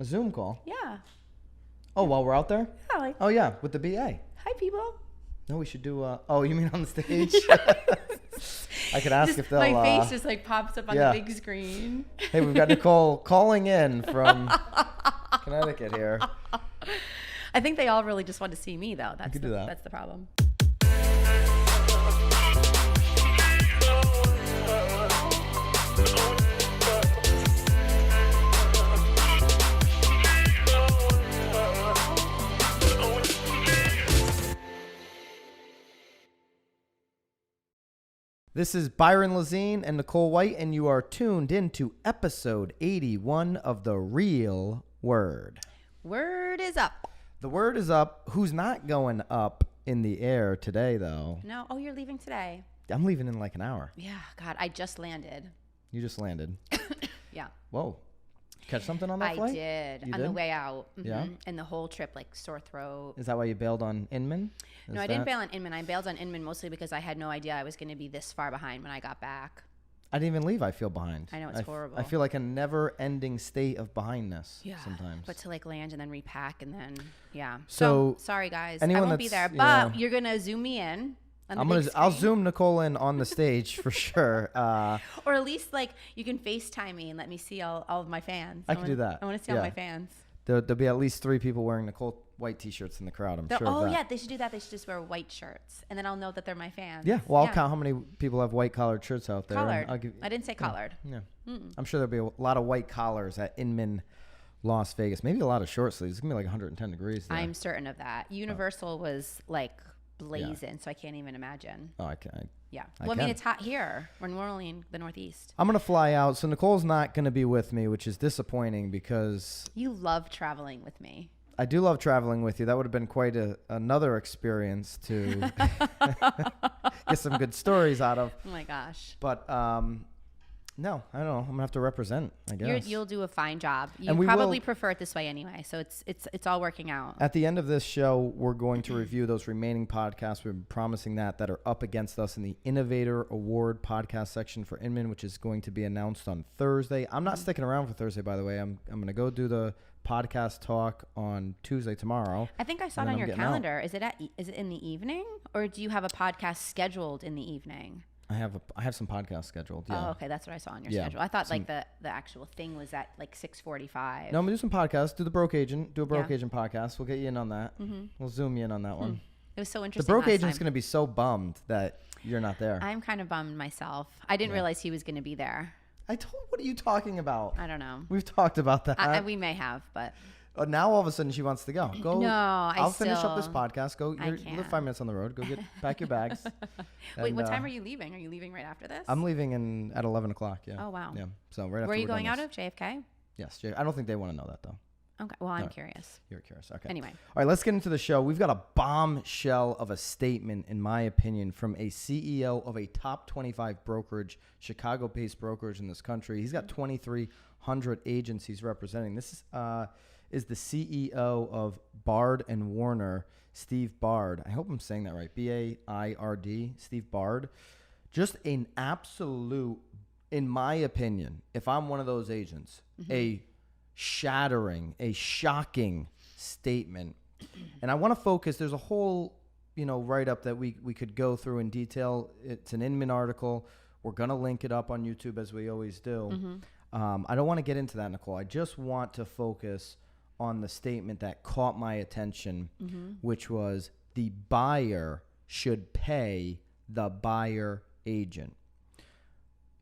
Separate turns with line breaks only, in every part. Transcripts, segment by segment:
A Zoom call?
Yeah.
Oh, while we're out there?
Yeah, like,
Oh, yeah, with the BA.
hi, people.
No, we should do, oh, you mean on the stage? I could ask
Just,
if they'll,
my face just like pops up on the big screen.
Hey, we've got Nicole calling in from Connecticut here.
I think they all really just want to see me, though.
could do that.
That's the problem.
This is Byron Lazine and Nicole White, and you are tuned into episode 81 of The Real Word.
Word is up.
The word is up. Who's not going up in the air today, though?
No. Oh, you're leaving today.
I'm leaving in like an hour.
Yeah. God, I just landed.
You just landed.
Yeah.
Whoa. Catch something on that flight?
I did.
You
On
did?
the way out. Mm-hmm.
Yeah?
And the whole trip, like sore throat.
Is that why you bailed on Inman?
No, I didn't bail on Inman. I bailed on Inman mostly because I had no idea I was going to be this far behind when I got back.
I didn't even leave. I feel behind.
I know, it's horrible.
I feel like a never-ending state of behindness sometimes.
But to like land and then repack and then, yeah.
So
sorry, guys.
anyone
I won't be
that's,
there. But you're going to zoom me in.
I'll zoom Nicole in on the stage for sure.
Or at least like you can FaceTime me and let me see all of my fans.
I can do that.
I want to see all my fans.
There'll be at least 3 people wearing Nicole White t-shirts in the crowd. I'm sure of that.
Yeah, they should do that. They should just wear white shirts, and then I'll know that they're my fans.
Yeah, well, I'll count how many people have white collared shirts out there.
Collared.
I
didn't say collared.
Yeah. I'm sure there'll be a lot of white collars at Inman, Las Vegas. Maybe a lot of short sleeves. It's going to be like 110 degrees there.
I'm certain of that. Universal was like blazing, so I can't even imagine.
Oh, I can.
Yeah. Well, I mean, it's hot here. We're only in the Northeast.
I'm going to fly out. So Nicole's not going to be with me, which is disappointing because
You love traveling with me.
I do love traveling with you. That would have been quite another experience to get some good stories out of.
Oh my gosh.
But no, I don't know. I'm gonna have to represent, I guess.
You'll do a fine job. You
And we
probably
will-
prefer it this way anyway, so it's all working out.
At the end of this show, we're going to review those remaining podcasts. We've been promising that are up against us in the Innovator Award podcast section for Inman, which is going to be announced on Thursday. I'm not sticking around for Thursday, by the way. I'm gonna go do the podcast talk on Tuesday tomorrow.
I think I saw it on your calendar. Is it in the evening, or do you have a podcast scheduled in the evening?
I have some podcasts scheduled. Yeah.
Oh, okay, that's what I saw on your schedule. I thought like the actual thing was at like 6:45.
No, I'm gonna do some podcasts. Do a broke agent podcast. We'll get you in on that. We'll zoom you in on that one.
It was so
The
interesting.
broke
last
agent's
time.
gonna be so bummed that you're not there.
I'm kind of bummed myself. I didn't realize he was going to be there.
What are you talking about?
I don't know.
We've talked about that.
We may have, but
Now all of a sudden she wants to go. Go.
No,
I'll finish up this podcast. Go. You live
can't.
5 minutes on the road. Go pack your bags.
Wait, what time are you leaving? Are you leaving right after this?
I'm leaving at 11 o'clock. Yeah.
Oh, wow.
Yeah. So right after.
Where are you
we're done
going out
this.
of? JFK?
Yes. I don't think they want to know that though.
Okay. Well, I'm
No.
curious.
You're curious. Okay.
Anyway.
All right, let's get into the show. We've got a bombshell of a statement, in my opinion, from a CEO of a top 25 brokerage, Chicago-based brokerage in this country. He's got 2,300 agents he's representing. This is the CEO of Baird and Warner, Steve Baird. I hope I'm saying that right. B-A-I-R-D, Steve Baird. Just an absolute, in my opinion, if I'm one of those agents, a shocking statement. And I want to focus, there's a whole, write-up that we could go through in detail. It's an Inman article. We're going to link it up on YouTube as we always do. I don't want to get into that, Nicole. I just want to focus on the statement that caught my attention, which was the buyer should pay the buyer agent.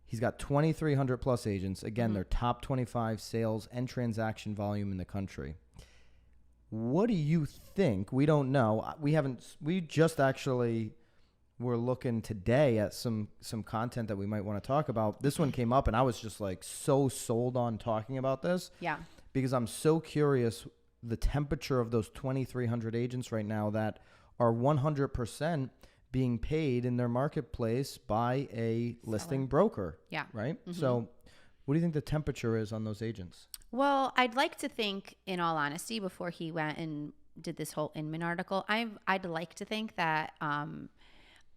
He's got 2,300 plus agents. Again, they're top 25 sales and transaction volume in the country. What do you think? We don't know. We just actually were looking today at some content that we might want to talk about. This one came up and I was just like so sold on talking about this.
Yeah.
Because I'm so curious the temperature of those 2,300 agents right now that are 100% being paid in their marketplace by a listing broker.
Yeah.
Right? So what do you think the temperature is on those agents?
Well, I'd like to think, in all honesty, before he went and did this whole Inman article, I'd like to think that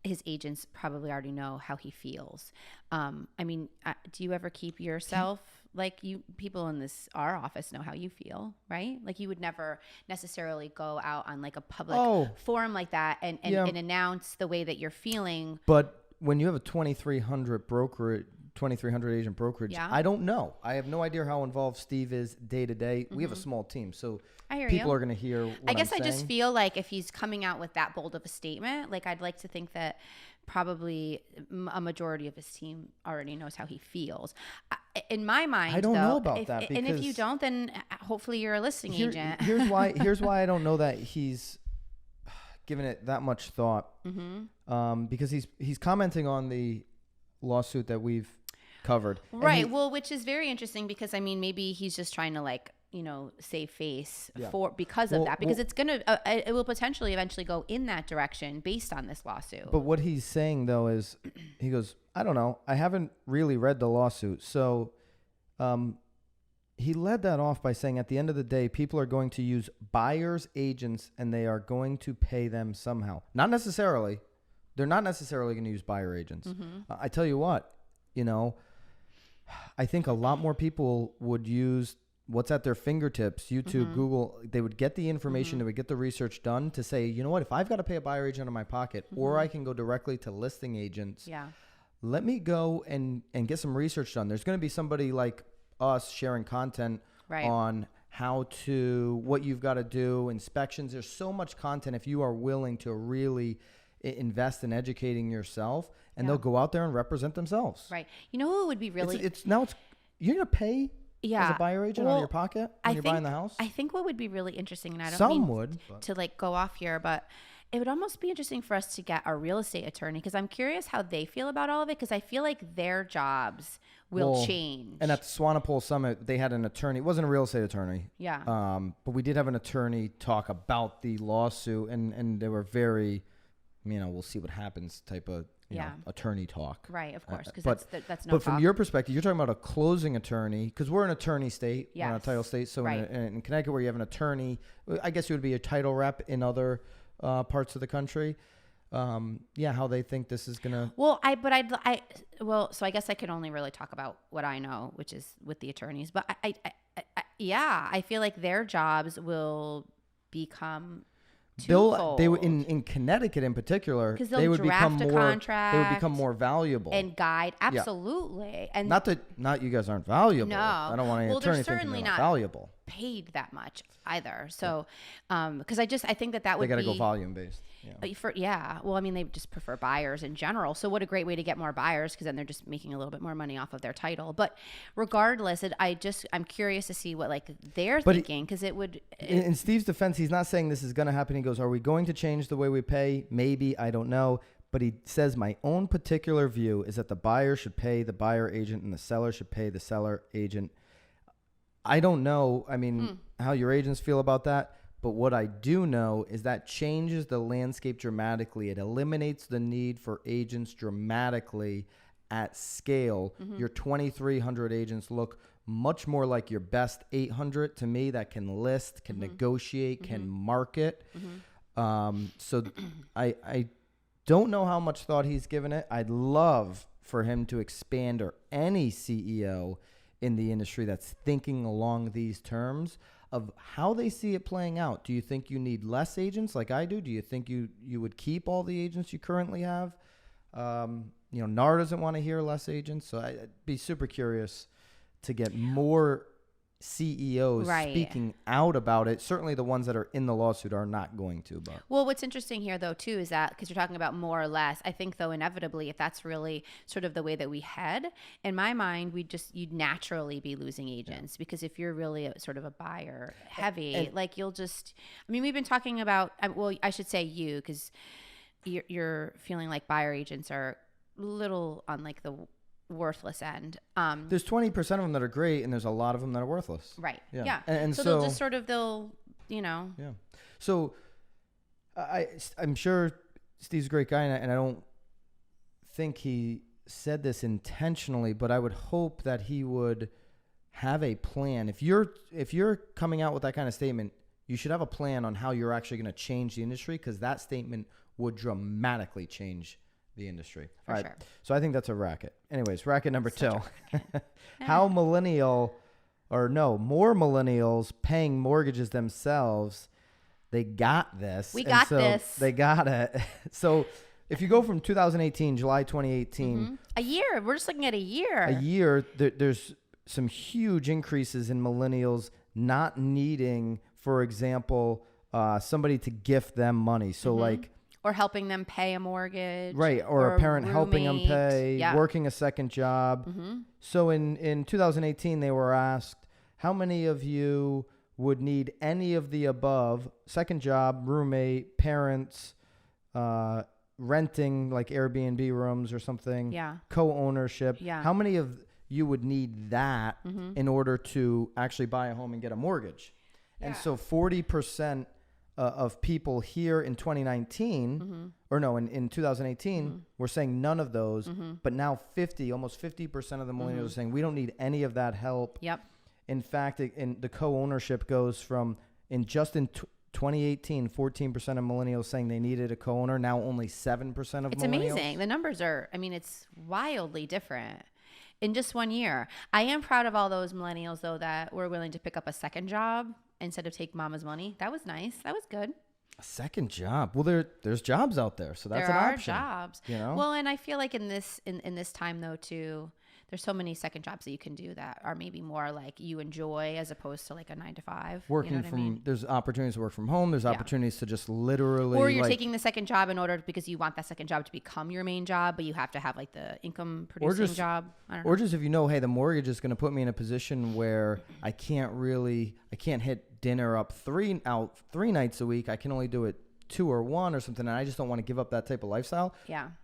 his agents probably already know how he feels. I mean, do you ever keep yourself like people in our office know how you feel, right? Like you would never necessarily go out on like a public forum like that and announce the way that you're feeling.
But when you have a 2,300 agent brokerage, I don't know. I have no idea how involved Steve is day to day. We have a small team, so people are going to hear what
I guess
I'm
I just feel like if he's coming out with that bold of a statement, like I'd like to think that probably a majority of his team already knows how he feels. In my mind,
I don't know about that.
And if you don't, then hopefully you're a listing agent.
Here's why I don't know that he's given it that much thought. Because he's commenting on the lawsuit that we've covered.
Right. Well, which is very interesting because I mean, maybe he's just trying to like, save face because of that, because it will potentially eventually go in that direction based on this lawsuit.
But what he's saying though is, he goes, I don't know. I haven't really read the lawsuit. So, he led that off by saying at the end of the day, people are going to use buyers agents and they are going to pay them somehow. Not necessarily. They're not necessarily going to use buyer agents. I tell you what, I think a lot more people would use what's at their fingertips, YouTube, Google. They would get the information, they would get the research done to say, you know what, if I've got to pay a buyer agent out of my pocket, or I can go directly to listing agents, let me go and get some research done. There's going to be somebody like us sharing content on what you've got to do, inspections. There's so much content if you are willing to really invest in educating yourself, and they'll go out there and represent themselves.
Right. You know who would be really...
You're going to pay as a buyer agent out of your pocket when you're buying the house?
I think what would be really interesting, and I don't to like go off here, but it would almost be interesting for us to get a real estate attorney, because I'm curious how they feel about all of it, because I feel like their jobs will change.
And at the Swanepoel Summit, they had an attorney. It wasn't a real estate attorney.
Yeah.
But we did have an attorney talk about the lawsuit, and they were very, we'll see what happens type of attorney talk.
Right, of course, because that's no
But from your perspective, you're talking about a closing attorney, because we're an attorney state, we're not a title state. So in Connecticut, where you have an attorney, I guess you would be a title rep in other parts of the country. How they think this is gonna.
So I guess I can only really talk about what I know, which is with the attorneys. But I feel like their jobs will become. They
would in Connecticut in particular, they would become more valuable
and guide. Absolutely. And
not you guys aren't valuable.
No,
I don't want any attorney thinking they're not valuable.
Paid that much either. So, because I think that would
they got to go volume based.
Well, I mean, they just prefer buyers in general. So what a great way to get more buyers, because then they're just making a little bit more money off of their title. But regardless, I'm curious to see what they're thinking, because it would.
In Steve's defense, he's not saying this is going to happen. He goes, "Are we going to change the way we pay? Maybe, I don't know." But he says, "My own particular view is that the buyer should pay the buyer agent and the seller should pay the seller agent." I don't know. I mean, how your agents feel about that. But what I do know is that changes the landscape dramatically. It eliminates the need for agents dramatically at scale. Your 2,300 agents look much more like your best 800 to me that can list, can negotiate, can market. So I don't know how much thought he's given it. I'd love for him to expand, or any CEO in the industry that's thinking along these terms of how they see it playing out. Do you think you need less agents like I do? Do you think you would keep all the agents you currently have? NAR doesn't want to hear less agents. So I'd be super curious to get more CEOs speaking out about it. Certainly the ones that are in the lawsuit are not going to. But
well, what's interesting here though too is that, because you're talking about more or less, I think though inevitably, if that's really sort of the way that we head, in my mind, you'd naturally be losing agents, because if you're really sort of a buyer heavy, you'll just, I mean, we've been talking about, well, I should say you, because you're feeling like buyer agents are little on the worthless end.
There's 20% of them that are great, and there's a lot of them that are worthless.
Right. Yeah.
And
so they'll just sort of,
Yeah. So I'm sure Steve's a great guy, and I don't think he said this intentionally, but I would hope that he would have a plan. If you're coming out with that kind of statement, you should have a plan on how you're actually going to change the industry, because that statement would dramatically change the industry.
For sure.
So I think that's a racket. Anyways, racket number
Such
2.
a racket.
How more millennials paying mortgages themselves. They got this.
We got this.
They got it. So if you go from 2018, July 2018.
Mm-hmm. A year. We're just looking at a year.
A year, there's some huge increases in millennials not needing, for example, somebody to gift them money. So like.
Or helping them pay a mortgage.
Right. Or a parent helping them pay, working a second job. So in 2018, they were asked, how many of you would need any of the above: second job, roommate, parents, renting like Airbnb rooms or something, co-ownership. How many of you would need that in order to actually buy a home and get a mortgage? And so 40% of people here in 2019, in 2018, were saying none of those, but now almost 50% of the millennials are saying we don't need any of that help.
Yep.
In fact, the co-ownership goes from, in 2018, 14% of millennials saying they needed a co-owner. Now only 7% of millennials.
It's amazing. The numbers are, it's wildly different in just 1 year. I am proud of all those millennials, though, that were willing to pick up a second job instead of take mama's money. That was nice. That was good.
A second job. Well, there's jobs out there, so that's an option.
There are jobs. Well, and I feel like in this time, though, too, there's so many second jobs that you can do that are maybe more like you enjoy as opposed to like a 9 to 5.
There's opportunities to work from home. There's opportunities to just literally.
Or you're taking the second job because you want that second job to become your main job, but you have to have like the income producing job. I don't know.
Or just if hey, the mortgage is going to put me in a position where I can't hit dinner up three nights a week. I can only do it 2 or 1 or something, and I just don't want to give up that type of lifestyle.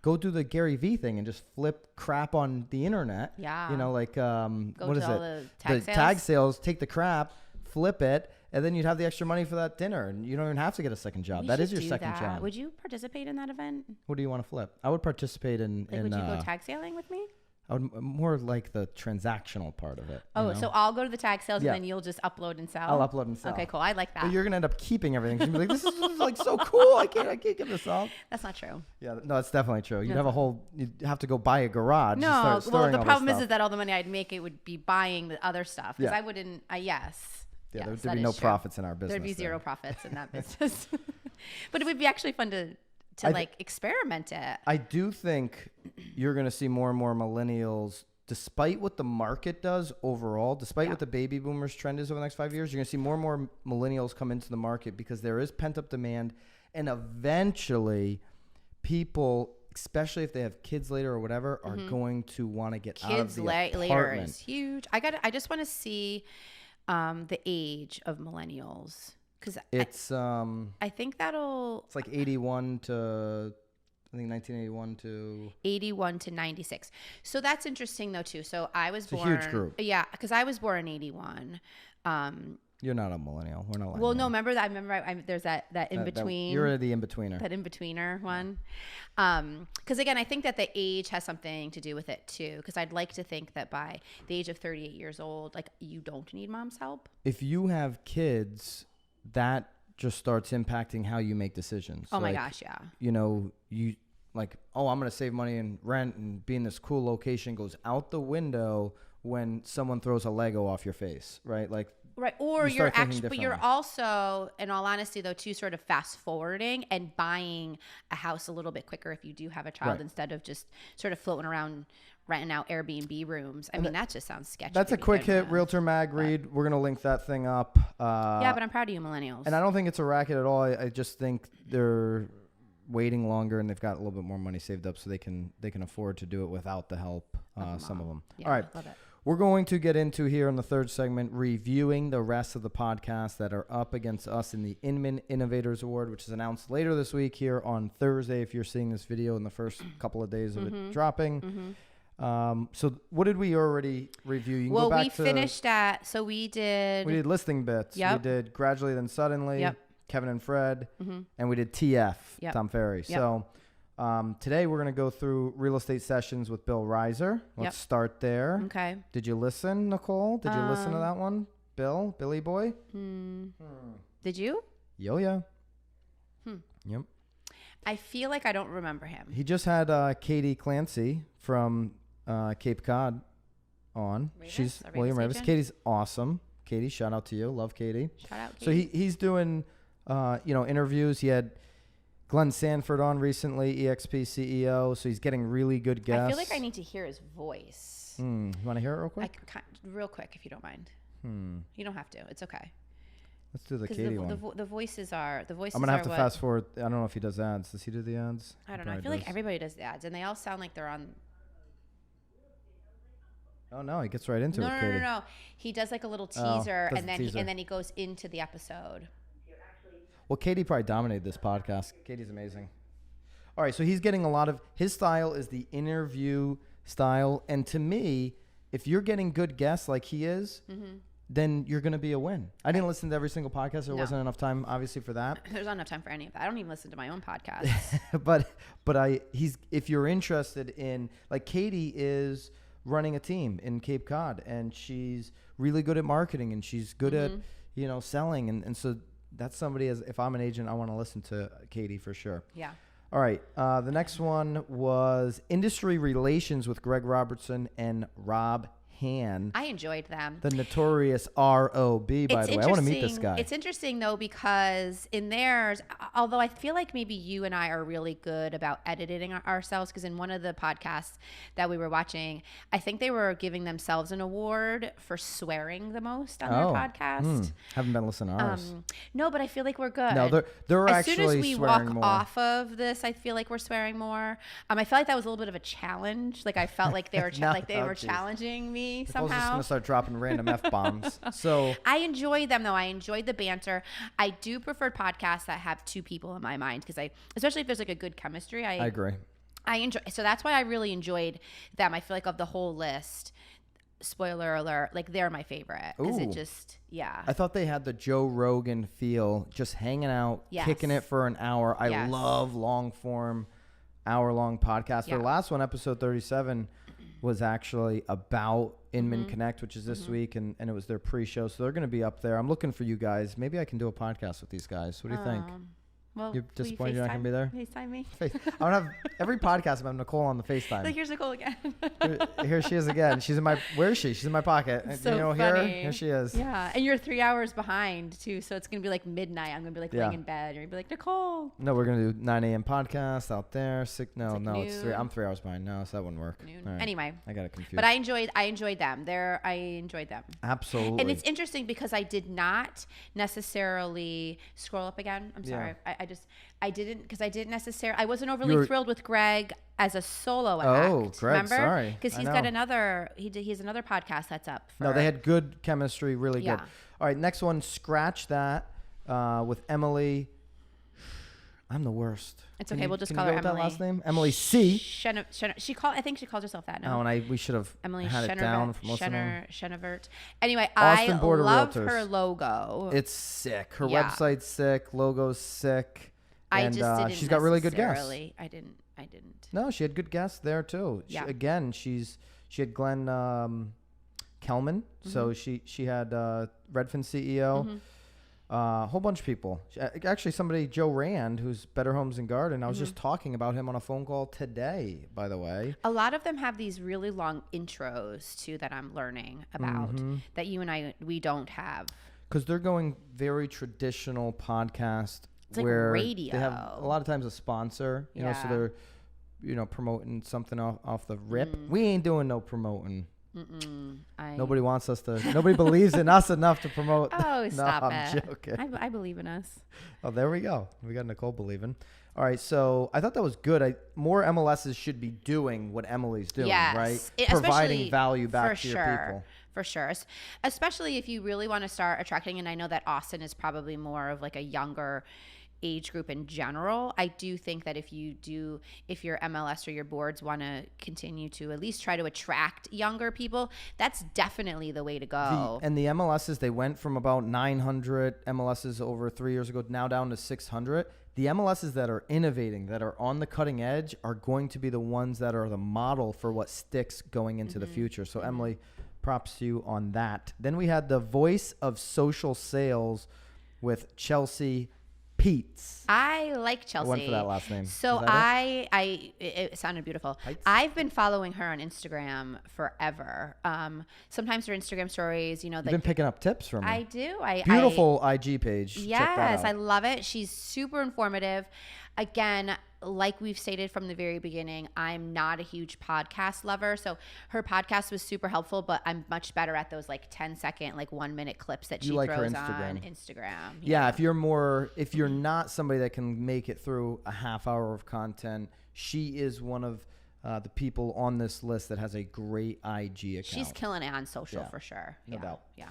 Go do the Gary Vee thing and just flip crap on the internet. What is it? The tag sales, take the crap, flip it, and then you'd have the extra money for that dinner, and you don't even have to get a second job. That is your second job.
Would you participate in that event?
What do you want to flip? I would participate in.
Would you go tag sailing with me?
I would more like the transactional part of it.
So I'll go to the tag sales and then you'll just upload and sell?
I'll upload and sell.
Okay, cool. I like that.
But you're going to end up keeping everything. You're going to be like, this is like so cool. I can't give this up.
That's not true.
Yeah, no, it's definitely true. You'd have to go buy a garage.
No, well, the problem is that all the money I'd make, it would be buying the other stuff. Because I wouldn't, yes.
Yeah, there'd be no profits in our business.
There'd be zero profits in that business. But it would be actually fun to experiment it.
I do think you're going to see more and more millennials, despite what the market does overall, despite what the baby boomers trend is over the next 5 years, you're going to see more and more millennials come into the market because there is pent-up demand. And eventually people, especially if they have kids later or whatever, are going to want to get out of the apartment.
Later is huge. I just want to see the age of millennials. Because
it's
I think it's
like 81 to 1981 to
81 to 96. So that's interesting though too. So I was born.
It's a huge group.
Yeah, because I was born in 81.
You're not a millennial. We're not.
Well, no. Remember that? There's that in between.
You're the in betweener.
That in betweener one. Because again, I think that the age has something to do with it too. Because I'd like to think that by the age of 38 years old, like you don't need mom's help.
If you have kids, that just starts impacting how you make decisions.
Oh my gosh, yeah.
You like, I'm going to save money and rent and be in this cool location goes out the window when someone throws a Lego off your face, right? Like,
right. Or you're actually, but you're also, in all honesty though, too, sort of fast forwarding and buying a house a little bit quicker if you do have a child instead of just sort of floating around renting out Airbnb rooms. I mean, that just sounds sketchy.
That's a quick hit Realtor Mag read. We're going to link that thing up.
Yeah, but I'm proud of you millennials.
And I don't think it's a racket at all. I just think they're waiting longer and they've got a little bit more money saved up so they can afford to do it without the help, some of them.
Yeah,
all right.
Love it.
We're going to get into here in the third segment, reviewing the rest of the podcasts that are up against us in the Inman Innovators Award, which is announced later this week here on Thursday. If you're seeing this video in the first couple of days of it dropping. So what did we already review? You can go back to,
finished at, so we did
listing bits.
Yep.
We did Gradually Then Suddenly,
Yep.
Kevin and Fred, and we did TF,
Yep.
Tom Ferry.
Yep.
So today we're going to go through real estate sessions with Bill Reiser. Let's start there.
Okay.
Did you listen, Nicole? Did you listen to that one? Billy boy?
Did you?
Yo, yeah. Yep.
I feel like I don't remember him.
He just had Katie Clancy from Cape Cod on.
Ravis,
She's
our
William
Ravis
Ravis.
agent?
Katie's awesome. Katie, shout out to you. Love Katie.
Shout out,
So
Katie.
he's doing interviews. He had Glenn Sanford on recently, EXP CEO. So he's getting really good guests.
I feel like I need to hear his voice.
You want to hear it real quick?
Real quick, if you don't mind. You don't have to. It's okay.
Let's do the
'Cause
Katie one.
the voices are I'm
gonna have to fast forward. I don't know if he does ads. Does he do the ads?
I don't know. I feel like everybody does the ads, and they all sound like they're on.
Oh no, he gets right into it. Katie.
No. He does like a little teaser,
does
and
the
then
teaser.
and then he goes into the episode.
Well, Katie probably dominated this podcast. Katie's amazing. All right, so he's getting a lot of his style is the interview style, and to me, if you're getting good guests like he is, then you're going to be a win. I didn't listen to every single podcast. There wasn't enough time, obviously, for that.
There's not enough time for any of that. I don't even listen to my own podcast.
but if you're interested in, like, Katie is running a team in Cape Cod, and she's really good at marketing, and she's good at selling, and so that's somebody. If I'm an agent, I want to listen to Katie for sure.
Yeah.
All right. The next one was Industry Relations with Greg Robertson and Rob Han.
I enjoyed them.
The notorious R.O.B., by the way. I want to meet this guy.
It's interesting, though, because in theirs, although I feel like maybe you and I are really good about editing ourselves, because in one of the podcasts that we were watching, I think they were giving themselves an award for swearing the most on their podcast.
Haven't been listening to ours.
No, but I feel like we're good.
No, they're
as
actually
soon as we
swearing
walk
more.
off of this, I feel like we're swearing more. I felt like that was a little bit of a challenge. Like I felt like they were challenging me
I was just
somehow.
going to start dropping random F-bombs. So
I enjoyed them, though. I enjoyed the banter. I do prefer podcasts that have two people in my mind, because especially if there's like a good chemistry. I
agree.
I enjoy. So that's why I really enjoyed them. I feel like of the whole list, spoiler alert, like they're my favorite, because it
Ooh.
just, yeah.
I thought they had the Joe Rogan feel, just hanging out, kicking it for an hour. I love long-form, hour-long podcasts. Their last one, episode 37, was actually about Inman Connect, which is this week, and it was their pre-show. So they're going to be up there. I'm looking for you guys. Maybe I can do a podcast with these guys. What do you think?
Well,
You're disappointed you're not going to be there?
FaceTime me.
I don't have every podcast about Nicole on the FaceTime.
Like, here's Nicole again.
Here she is again. She's in my. Where is she? She's in my pocket.
So
Hear her?
funny.
Here she is.
Yeah, and you're 3 hours behind too, so it's gonna be like midnight. I'm gonna be like laying in bed, and you're gonna be like, Nicole.
No, we're gonna do 9 a.m. podcast out there. It's 3.
noon.
I'm 3 hours behind. No, so that wouldn't work.
Noon.
All right.
Anyway,
I got it confused.
but I enjoyed them. I enjoyed them.
Absolutely.
And it's interesting because I did not necessarily scroll up again. I'm sorry. I didn't, because I didn't necessarily. I wasn't overly thrilled with Greg as a solo act.
Oh, Greg,
remember?
sorry.
Because he's got another. He has another podcast that's up.
No, they had good chemistry, really good.
Yeah.
All right, next one. Scratch that with Emily. I'm the worst.
It's okay. We'll just call her
Emily.
Emily.
That last name? Emily C.
I think she calls herself that now.
Oh, and we should have
Emily
had it down from listening.
Shenevert. Anyway,
Austin
I
Board of
love
Realtors.
her logo.
It's sick. Her
Yeah.
website's sick. Logo's sick.
I
And
just didn't.
she's got really good guests.
necessarily- I didn't.
No, she had good guests there too.
Yeah.
She had Glenn Kelman. So she had Redfin CEO. A whole bunch of people. Actually, somebody, Joe Rand, who's Better Homes and Garden. I was just talking about him on a phone call today, by the way.
A lot of them have these really long intros too that I'm learning about that you and we don't have.
Because they're going very traditional podcast.
It's like
where
radio.
They have a lot of times a sponsor, you know, so they're, promoting something off the rip. We ain't doing no promoting. Nobody wants us to. Nobody believes in us enough to promote.
Oh,
no,
stop
I'm
it!
joking.
I believe in us.
Oh, there we go. We got Nicole believing. All right, so I thought that was good. More MLSs should be doing what Emily's doing, right? Providing value back to your people.
For sure. Especially if you really want to start attracting, and I know that Austin is probably more of like a younger age group in general. I do think that if your MLS or your boards want to continue to at least try to attract younger people, that's definitely the way to go.
And the MLSs, they went from about 900 MLSs over 3 years ago, now down to 600. The MLSs that are innovating, that are on the cutting edge, are going to be the ones that are the model for what sticks going into the future. So Emily, props to you on that. Then we had the voice of social sales with Chelsea P. Peets.
I like Chelsea.
I went for that last name.
So it sounded beautiful.
Heights?
I've been following her on Instagram forever. Sometimes her Instagram stories,
You've been picking up tips from her.
I do.
Beautiful IG page. Check that
Yes,
out.
I love it. She's super informative. Again, like we've stated from the very beginning, I'm not a huge podcast lover. So her podcast was super helpful, but I'm much better at those like 10-second, like 1-minute clips that she
like her
throws
Instagram.
on Instagram.
Yeah, if you're not somebody that can make it through a half hour of content, she is one of the people on this list that has a great IG account.
She's killing it on social for sure.
No doubt.
Yeah.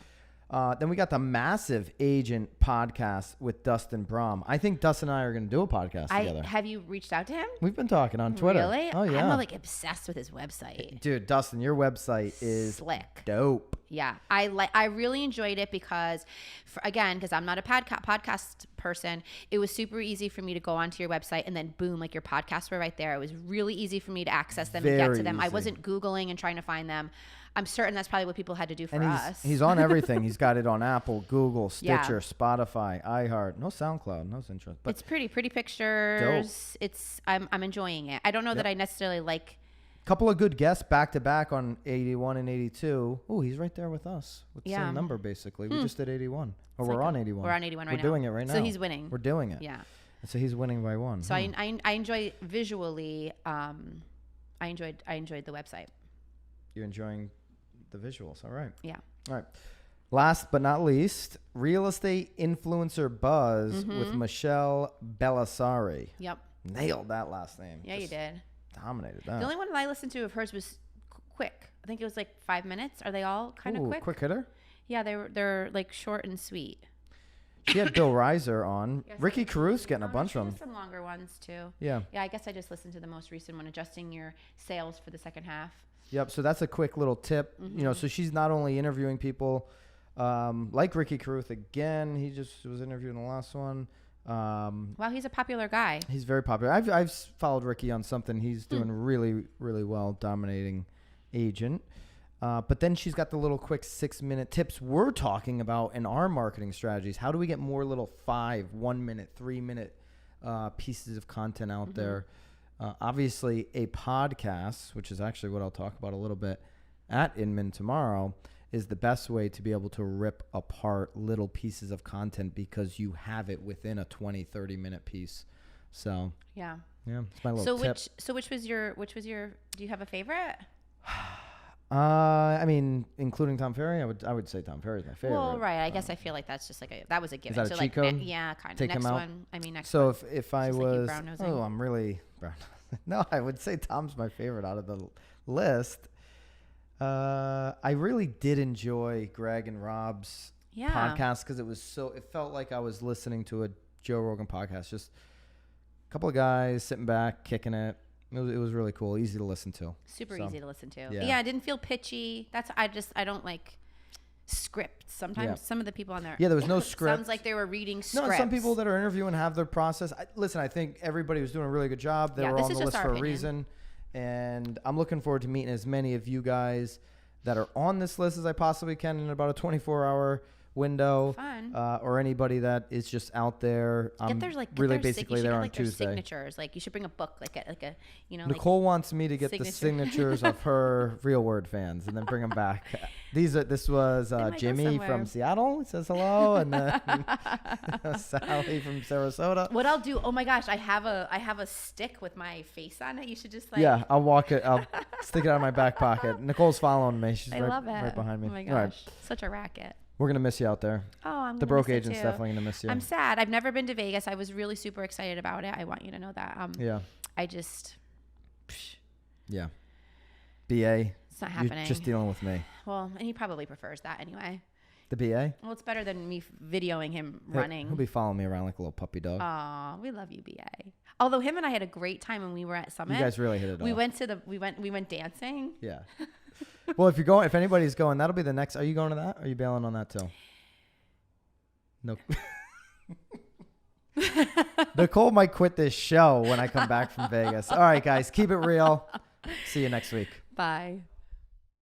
Then we got the Massive Agent podcast with Dustin Brom. I think Dustin and I are going to do a podcast together.
Have you reached out to him?
We've been talking on Twitter.
Really?
Oh, yeah.
I'm like obsessed with his website.
Dude, Dustin, your website is
slick.
Dope.
Yeah, I really enjoyed it because, because I'm not a podcast person, it was super easy for me to go onto your website and then boom, like your podcasts were right there. It was really easy for me to access them and get to them.
Easy.
I wasn't Googling and trying to find them. I'm certain that's probably what people had to do for us.
He's on everything. He's got it on Apple, Google, Stitcher, Spotify, iHeart. No SoundCloud. No interest. But
it's pretty pictures. Dope. I'm enjoying it. I don't know that I necessarily like.
Couple of good guests back to back on 81 and 82. Oh, he's right there with us with the same number basically. We just did 81. Or we're on 81.
We're on 81 right now.
We're doing it right now.
So he's winning.
We're doing it.
Yeah.
So he's winning by one.
So I enjoy visually. I enjoyed the website.
You're enjoying the visuals. All right.
Yeah.
All right. Last but not least, real estate influencer buzz with Michelle Belisari.
Yep.
Nailed that last name.
Yeah, you did.
Dominated that.
The only one that I listened to of hers was quick. I think it was like 5 minutes. Are they all kind of quick?
Quick hitter?
Yeah, they're like short and sweet.
She had Bill Reiser on.
Yes,
Ricky Caruth's getting a bunch of them.
Some longer ones too.
Yeah.
Yeah, I guess I just listened to the most recent one, adjusting your sales for the second half.
Yep. So that's a quick little tip. You know, so she's not only interviewing people like Ricky Caruth again. He just was interviewing the last one.
Wow, he's a popular guy.
He's very popular. I've followed Ricky on something. He's doing really, really well, dominating agent. But then she's got the little quick 6-minute tips we're talking about in our marketing strategies. How do we get more little 5, 1 minute, 3 minute pieces of content out there? Obviously, a podcast, which is actually what I'll talk about a little bit at Inman tomorrow, is the best way to be able to rip apart little pieces of content because you have it within a 20, 30 minute piece. So
yeah,
it's my little tip.
Which was your do you have a favorite?
I mean, including Tom Ferry, I would say Tom Ferry's my favorite.
Well, right. I guess I feel like that's just that was a given.
Is that a
so
cheat code?
Yeah, kind of.
Take
Next
him out?
one. I mean, next
So
one.
if I
Just like you
was,
brown-nosing.
I'm really brown. No, I would say Tom's my favorite out of the list. I really did enjoy Greg and Rob's podcast because it felt like I was listening to a Joe Rogan podcast. Just a couple of guys sitting back, kicking it. It was really cool, easy to listen to.
Super easy to listen to.
Yeah.
Yeah, it didn't feel pitchy. I don't like scripts. Sometimes some of the people on there.
Yeah, there was no script.
Sounds like they were reading scripts.
No, some people that are interviewing have their process. Listen, I think everybody was doing a really good job. They were on the list for a reason. And I'm looking forward to meeting as many of you guys that are on this list as I possibly can in about a 24-hour window.
Fun.
Or anybody that is just out there. I'm really basically there on Tuesday.
Signatures. Like you should bring a book, like a
Nicole wants me to get the signatures of her Real Word fans and then bring them back. This was Jimmy from Seattle. He says hello, and then Sally from Sarasota.
What I'll do? Oh my gosh, I have a stick with my face on it. You should just
I'll walk it. I'll stick it out of my back pocket. Nicole's following me. She's right behind me.
Oh my gosh,
right.
Such a racket.
We're gonna miss you out there.
Oh,
the broke agent's definitely gonna miss you.
I'm sad. I've never been to Vegas. I was really super excited about it. I want you to know that. I just.
Yeah. BA.
It's not happening.
You're just dealing with me.
Well, and he probably prefers that anyway.
The BA?
Well, it's better than me videoing him running.
He'll be following me around like a little puppy dog.
Aw, we love you, BA. Although him and I had a great time when we were at Summit.
You guys really hit it off.
We went dancing.
Yeah. Well, if anybody's going, that'll be the next. Are you going to that? Or are you bailing on that too? Nope. Nicole might quit this show when I come back from Vegas. All right, guys, keep it real. See you next week.
Bye.